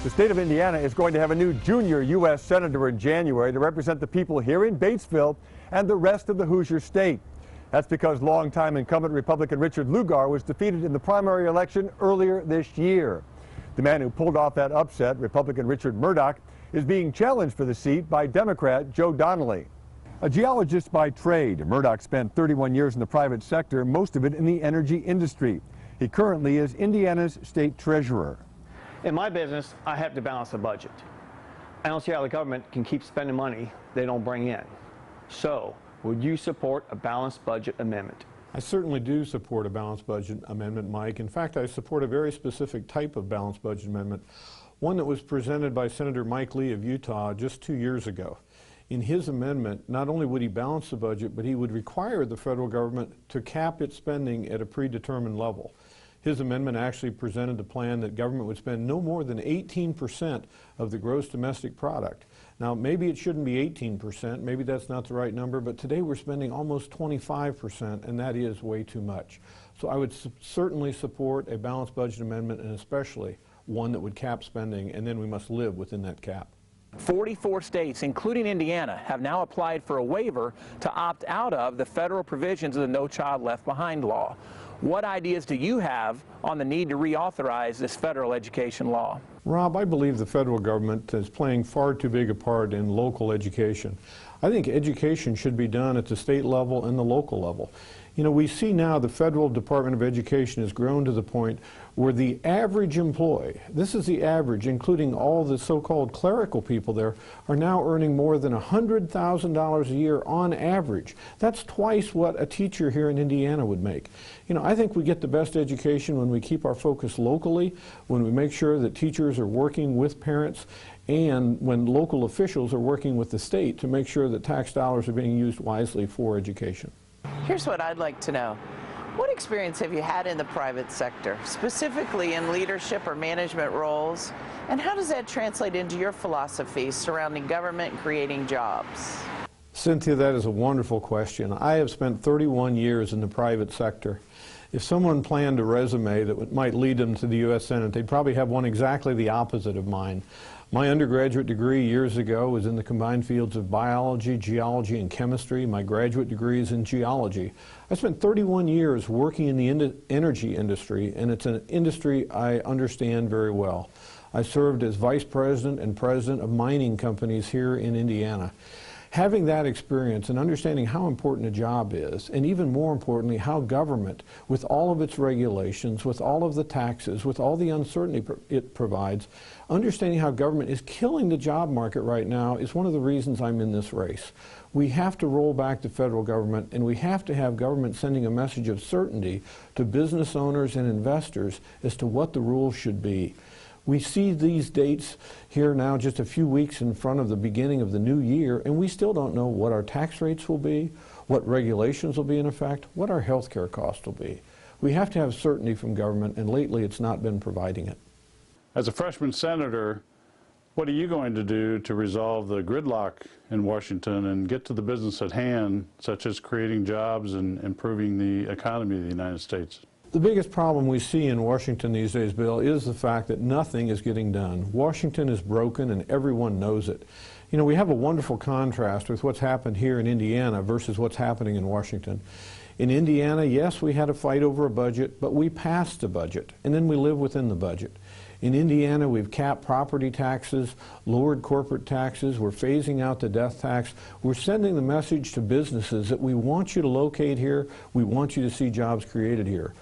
The state of Indiana is going to have a new junior U.S. Senator in January to represent the people here in Batesville and the rest of the Hoosier state. That's because longtime incumbent Republican Richard Mourdock was defeated in the primary election earlier this year. The man who pulled off that upset, Republican Richard Mourdock, is being challenged for the seat by Democrat Joe Donnelly. A geologist by trade, Mourdock spent 31 years in the private sector, most of it in the energy industry. He currently is Indiana's state treasurer. In my business, I have to balance the budget. I don't see how the government can keep spending money they don't bring in. So, would you support a balanced budget amendment? I certainly do support a balanced budget amendment, Mike. In fact, I support a very specific type of balanced budget amendment, one that was presented by Senator Mike Lee of Utah just 2 years ago. In his amendment, not only would he balance the budget, but he would require the federal government to cap its spending at a predetermined level. His amendment actually presented the plan that government would spend no more than 18% of the gross domestic product. Now, maybe it shouldn't be 18%, maybe that's not the right number, but today we're spending almost 25%, and that is way too much. So I would certainly support a balanced budget amendment, and especially one that would cap spending, and then we must live within that cap. 44 states, including Indiana, have now applied for a waiver to opt out of the federal provisions of the No Child Left Behind law. What ideas do you have on the need to reauthorize this federal education law? Rob, I believe the federal government is playing far too big a part in local education. I think education should be done at the state level and the local level. You know, we see now the federal Department of Education has grown to the point where the average employee, this is the average, including all the so-called clerical people there, are now earning more than $100,000 a year on average. That's twice what a teacher here in Indiana would make. You know, I think we get the best education when we keep our focus locally, when we make sure that teachers are working with parents, and when local officials are working with the state to make sure that tax dollars are being used wisely for education. Here's what I'd like to know. What experience have you had in the private sector, specifically in leadership or management roles, and how does that translate into your philosophy surrounding government and creating jobs? Cynthia, that is a wonderful question. I have spent 31 years in the private sector. If someone planned a resume that might lead them to the U.S. Senate, they'd probably have one exactly the opposite of mine. My undergraduate degree years ago was in the combined fields of biology, geology, and chemistry. My graduate degree is in geology. I spent 31 years working in the energy industry, and it's an industry I understand very well. I served as vice president and president of mining companies here in Indiana. Having that experience and understanding how important a job is, and even more importantly, how government, with all of its regulations, with all of the taxes, with all the uncertainty it provides, understanding how government is killing the job market right now is one of the reasons I'm in this race. We have to roll back the federal government, and we have to have government sending a message of certainty to business owners and investors as to what the rules should be. We see these dates here now just a few weeks in front of the beginning of the new year, and we still don't know what our tax rates will be, what regulations will be in effect, what our health care costs will be. We have to have certainty from government, and lately it's not been providing it. As a freshman senator, what are you going to do to resolve the gridlock in Washington and get to the business at hand, such as creating jobs and improving the economy of the United States? The biggest problem we see in Washington these days, Bill, is the fact that nothing is getting done. Washington is broken and everyone knows it. You know, we have a wonderful contrast with what's happened here in Indiana versus what's happening in Washington. In Indiana, yes, we had a fight over a budget, but we passed the budget, and then we live within the budget. In Indiana, we've capped property taxes, lowered corporate taxes, we're phasing out the death tax. We're sending the message to businesses that we want you to locate here, we want you to see jobs created here.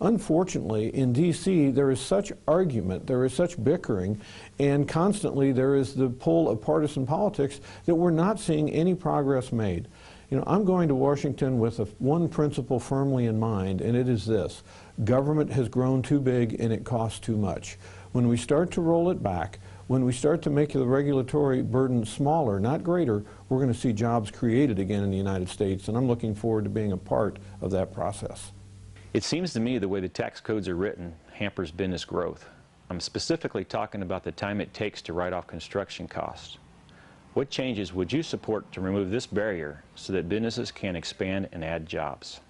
Unfortunately, in D.C., there is such argument, there is such bickering, and constantly there is the pull of partisan politics that we're not seeing any progress made. You know, I'm going to Washington with one principle firmly in mind, and it is this: government has grown too big and it costs too much. When we start to roll it back, when we start to make the regulatory burden smaller, not greater, we're going to see jobs created again in the United States, and I'm looking forward to being a part of that process. It seems to me the way the tax codes are written hampers business growth. I'm specifically talking about the time it takes to write off construction costs. What changes would you support to remove this barrier so that businesses can expand and add jobs?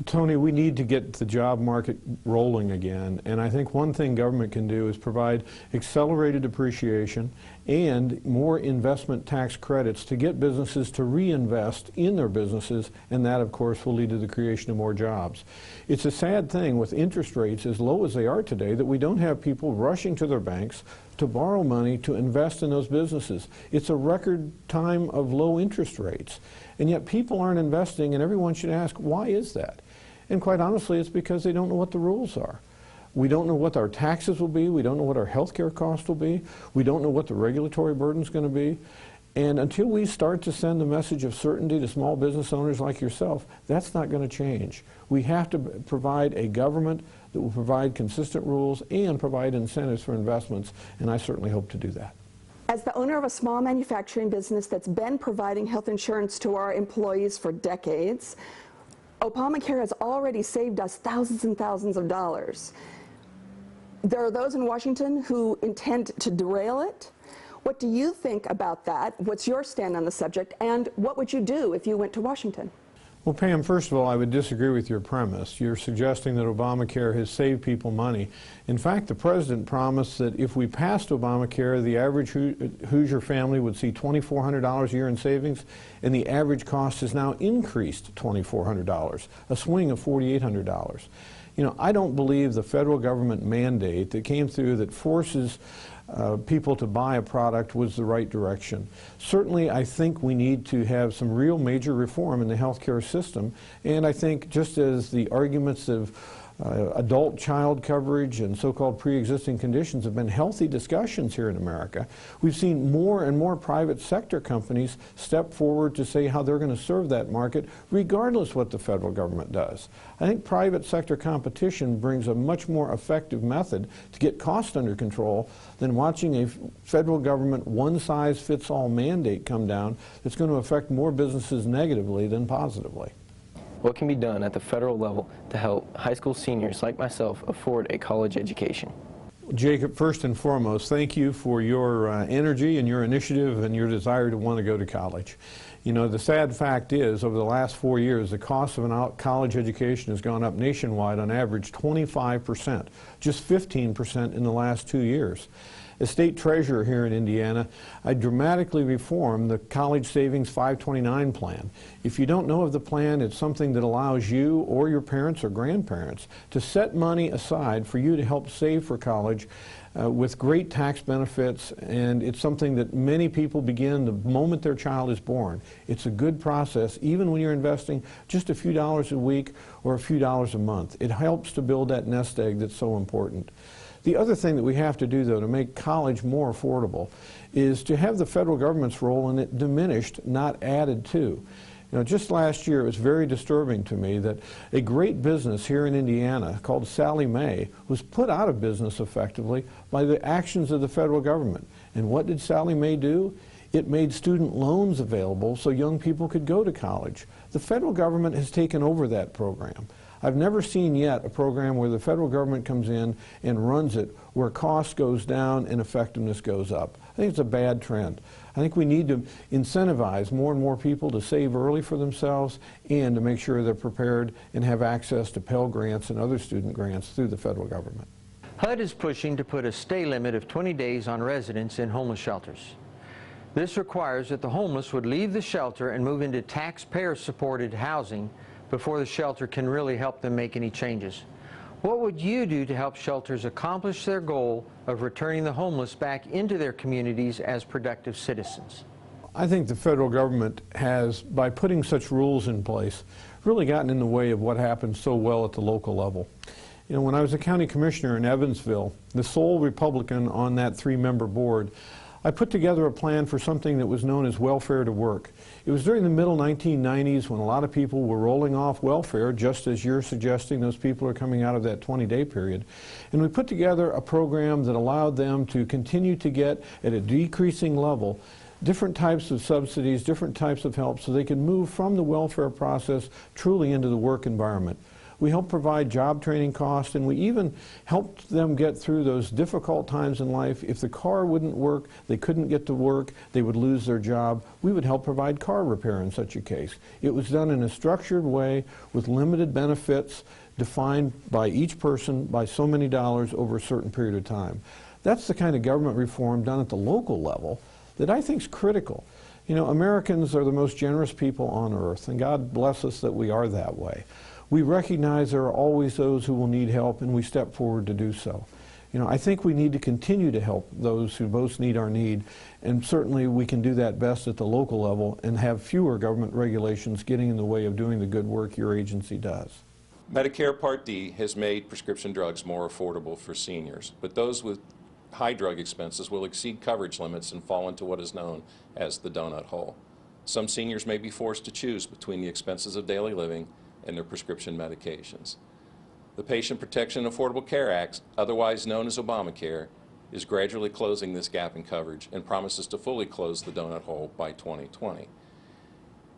Tony, we need to get the job market rolling again, and I think one thing government can do is provide accelerated depreciation and more investment tax credits to get businesses to reinvest in their businesses, and that, of course, will lead to the creation of more jobs. It's a sad thing with interest rates as low as they are today that we don't have people rushing to their banks to borrow money to invest in those businesses. It's a record time of low interest rates, and yet people aren't investing, and everyone should ask, why is that? And quite honestly, it's because they don't know what the rules are. We don't know what our taxes will be. We don't know what our health care costs will be. We don't know what the regulatory burden is going to be. And until we start to send the message of certainty to small business owners like yourself, that's not going to change. We have to provide a government that will provide consistent rules and provide incentives for investments, and I certainly hope to do that. As the owner of a small manufacturing business that's been providing health insurance to our employees for decades, Obamacare has already saved us thousands and thousands of dollars. There are those in Washington who intend to derail it. What do you think about that? What's your stand on the subject? And what would you do if you went to Washington? Well, Pam, first of all, I would disagree with your premise. You're suggesting that Obamacare has saved people money. In fact, the president promised that if we passed Obamacare, the average Hoosier family would see $2,400 a year in savings, and the average cost has now increased $2,400, a swing of $4,800. You know, I don't believe the federal government mandate that came through that forces people to buy a product was the right direction. Certainly, I think we need to have some real major reform in the healthcare system, and I think just as the arguments of adult child coverage and so-called pre-existing conditions have been healthy discussions here in America, we've seen more and more private sector companies step forward to say how they're going to serve that market regardless what the federal government does. I think private sector competition brings a much more effective method to get costs under control than watching a federal government one-size-fits-all mandate come down that's going to affect more businesses negatively than positively. What can be done at the federal level to help high school seniors like myself afford a college education? Jacob, first and foremost, thank you for your energy and your initiative and your desire to want to go to college. You know, the sad fact is, over the last 4 years, the cost of a college education has gone up nationwide on average 25%, just 15% in the last 2 years. As state treasurer here in Indiana, I dramatically reformed the College Savings 529 plan. If you don't know of the plan, it's something that allows you or your parents or grandparents to set money aside for you to help save for college with great tax benefits, and it's something that many people begin the moment their child is born. It's a good process, even when you're investing just a few dollars a week or a few dollars a month. It helps to build that nest egg that's so important. The other thing that we have to do, though, to make college more affordable is to have the federal government's role in it diminished, not added to. You know, just last year it was very disturbing to me that a great business here in Indiana called Sallie Mae was put out of business effectively by the actions of the federal government. And what did Sallie Mae do? It made student loans available so young people could go to college. The federal government has taken over that program. I've never seen yet a program where the federal government comes in and runs it, where cost goes down and effectiveness goes up. I think it's a bad trend. I think we need to incentivize more and more people to save early for themselves and to make sure they're prepared and have access to Pell Grants and other student grants through the federal government. HUD is pushing to put a stay limit of 20 days on residents in homeless shelters. This requires that the homeless would leave the shelter and move into taxpayer-supported housing before the shelter can really help them make any changes. What would you do to help shelters accomplish their goal of returning the homeless back into their communities as productive citizens? I think the federal government has, by putting such rules in place, really gotten in the way of what happens so well at the local level. You know, when I was a county commissioner in Evansville, the sole Republican on that 3-member board, I put together a plan for something that was known as welfare to work. It was during the middle 1990s when a lot of people were rolling off welfare, just as you're suggesting those people are coming out of that 20-day period. And we put together a program that allowed them to continue to get, at a decreasing level, different types of subsidies, different types of help, so they could move from the welfare process truly into the work environment. We helped provide job training costs, and we even helped them get through those difficult times in life. If the car wouldn't work, they couldn't get to work, they would lose their job, we would help provide car repair in such a case. It was done in a structured way with limited benefits defined by each person by so many dollars over a certain period of time. That's the kind of government reform done at the local level that I think is critical. You know, Americans are the most generous people on earth, and God bless us that we are that way. We recognize there are always those who will need help, and we step forward to do so. You know, I think we need to continue to help those who most need our need, and certainly we can do that best at the local level and have fewer government regulations getting in the way of doing the good work your agency does. Medicare Part D has made prescription drugs more affordable for seniors, but those with high drug expenses will exceed coverage limits and fall into what is known as the donut hole. Some seniors may be forced to choose between the expenses of daily living and their prescription medications. The Patient Protection and Affordable Care Act, otherwise known as Obamacare, is gradually closing this gap in coverage and promises to fully close the donut hole by 2020.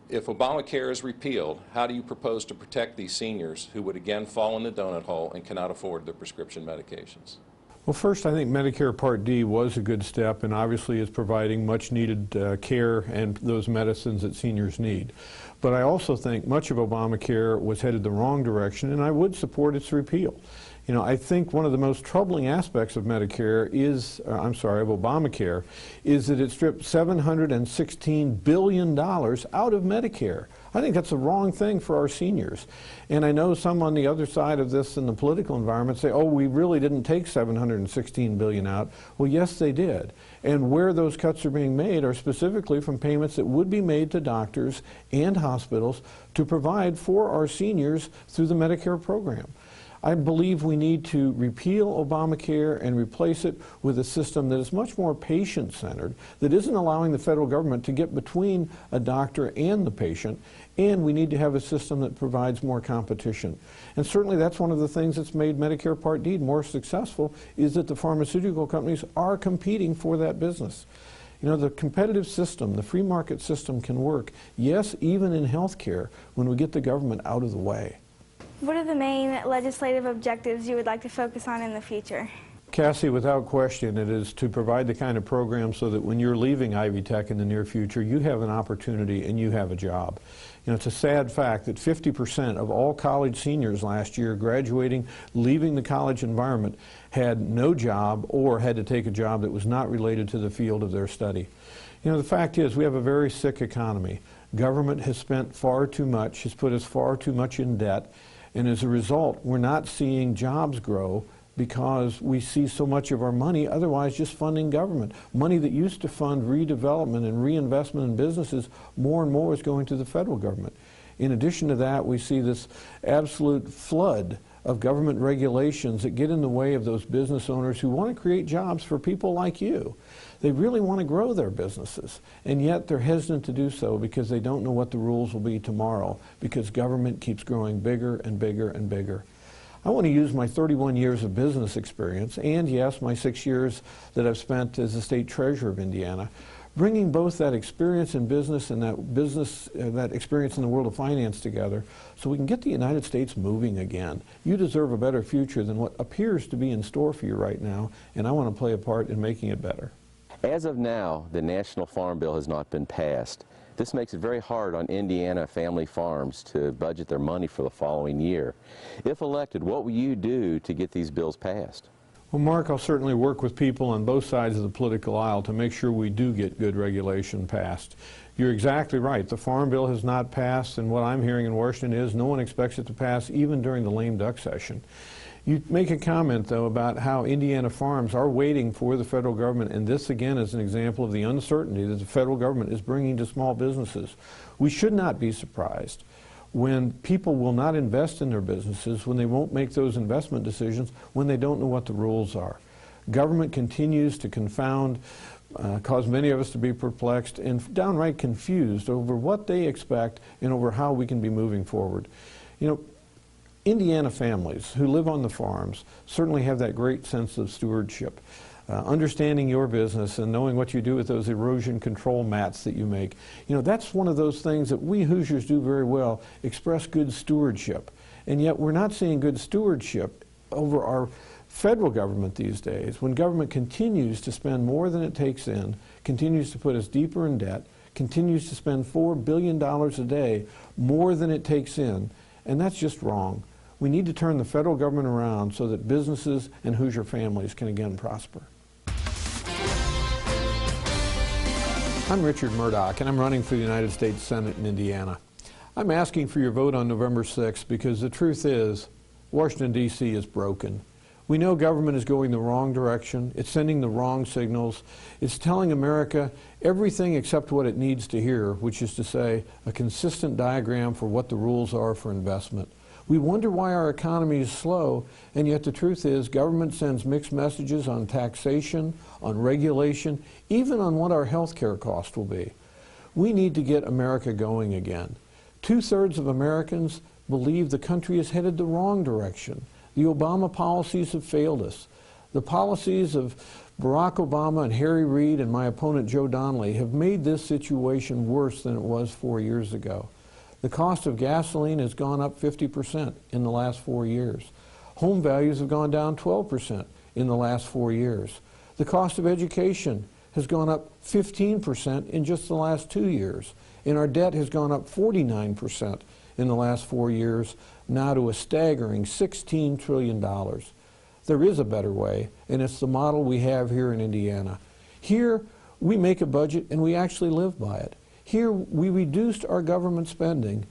If Obamacare is repealed, how do you propose to protect these seniors who would again fall in the donut hole and cannot afford their prescription medications? Well, first, I think Medicare Part D was a good step and obviously is providing much needed care and those medicines that seniors need. But I also think much of Obamacare was headed the wrong direction, and I would support its repeal. You know, I think one of the most troubling aspects of Medicare is, of Obamacare, is that it stripped $716 billion out of Medicare. I think that's the wrong thing for our seniors. And I know some on the other side of this in the political environment say, oh, we really didn't take $716 billion out. Well, yes, they did. And where those cuts are being made are specifically from payments that would be made to doctors and hospitals to provide for our seniors through the Medicare program. I believe we need to repeal Obamacare and replace it with a system that is much more patient-centered, that isn't allowing the federal government to get between a doctor and the patient, and we need to have a system that provides more competition. And certainly that's one of the things that's made Medicare Part D more successful, is that the pharmaceutical companies are competing for that business. You know, the competitive system, the free market system can work, yes, even in health care, when we get the government out of the way. What are the main legislative objectives you would like to focus on in the future? Cassie, without question, it is to provide the kind of program so that when you're leaving Ivy Tech in the near future, you have an opportunity and you have a job. You know, it's a sad fact that 50% of all college seniors last year graduating, leaving the college environment, had no job or had to take a job that was not related to the field of their study. You know, the fact is we have a very sick economy. Government has spent far too much, has put us far too much in debt. And as a result, we're not seeing jobs grow because we see so much of our money otherwise just funding government. Money that used to fund redevelopment and reinvestment in businesses, more and more is going to the federal government. In addition to that, we see this absolute flood of government regulations that get in the way of those business owners who want to create jobs for people like you. They really want to grow their businesses, and yet they're hesitant to do so because they don't know what the rules will be tomorrow, because government keeps growing bigger and bigger and bigger. I want to use my 31 years of business experience, and yes, my 6 years that I've spent as the state treasurer of Indiana, bringing both that experience in business and that experience in the world of finance together so we can get the United States moving again. You deserve a better future than what appears to be in store for you right now, and I want to play a part in making it better. As of now, the National Farm Bill has not been passed. This makes it very hard on Indiana family farms to budget their money for the following year. If elected, what will you do to get these bills passed? Well, Mark, I'll certainly work with people on both sides of the political aisle to make sure we do get good regulation passed. You're exactly right. The Farm Bill has not passed, and what I'm hearing in Washington is no one expects it to pass even during the lame duck session. You make a comment, though, about how Indiana farms are waiting for the federal government, and this, again, is an example of the uncertainty that the federal government is bringing to small businesses. We should not be surprised when people will not invest in their businesses, when they won't make those investment decisions, when they don't know what the rules are. Government continues to confound, cause many of us to be perplexed and downright confused over what they expect and over how we can be moving forward. You know, Indiana families who live on the farms certainly have that great sense of stewardship. Understanding your business and knowing what you do with those erosion control mats that you make. You know, that's one of those things that we Hoosiers do very well, express good stewardship. and yet we're not seeing good stewardship over our federal government these days, when government continues to spend more than it takes in, continues to put us deeper in debt, continues to spend $4 billion a day more than it takes in, and that's just wrong. We need to turn the federal government around so that businesses and Hoosier families can again prosper. I'm Richard Mourdock, and I'm running for the United States Senate in Indiana. I'm asking for your vote on November 6th because the truth is, Washington, D.C. is broken. We know government is going the wrong direction. It's sending the wrong signals. It's telling America everything except what it needs to hear, which is to say, a consistent diagram for what the rules are for investment. We wonder why our economy is slow, and yet the truth is government sends mixed messages on taxation, on regulation, even on what our health care cost will be. We need to get America going again. 2/3 of Americans believe the country is headed the wrong direction. The Obama policies have failed us. The policies of Barack Obama and Harry Reid and my opponent Joe Donnelly have made this situation worse than it was 4 years ago. The cost of gasoline has gone up 50% in the last 4 years. Home values have gone down 12% in the last 4 years. The cost of education has gone up 15% in just the last 2 years. And our debt has gone up 49% in the last 4 years, now to a staggering $16 trillion. There is a better way, and it's the model we have here in Indiana. Here, we make a budget and we actually live by it. Here, we reduced our government spending,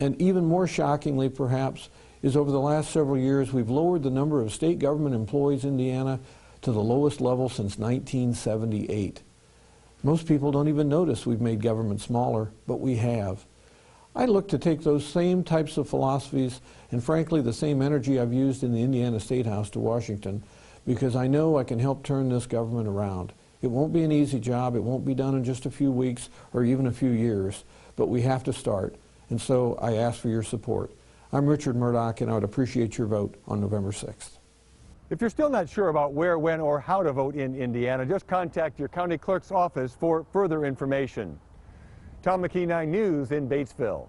and even more shockingly, perhaps, is over the last several years, we've lowered the number of state government employees in Indiana to the lowest level since 1978. Most people don't even notice we've made government smaller, but we have. I look to take those same types of philosophies and frankly the same energy I've used in the Indiana State House to Washington, because I know I can help turn this government around. It won't be an easy job, it won't be done in just a few weeks or even a few years, but we have to start, and so I ask for your support. I'm Richard Mourdock, and I would appreciate your vote on November 6th. If you're still not sure about where, when, or how to vote in Indiana, just contact your county clerk's office for further information. Tom McKee, 9 News in Batesville.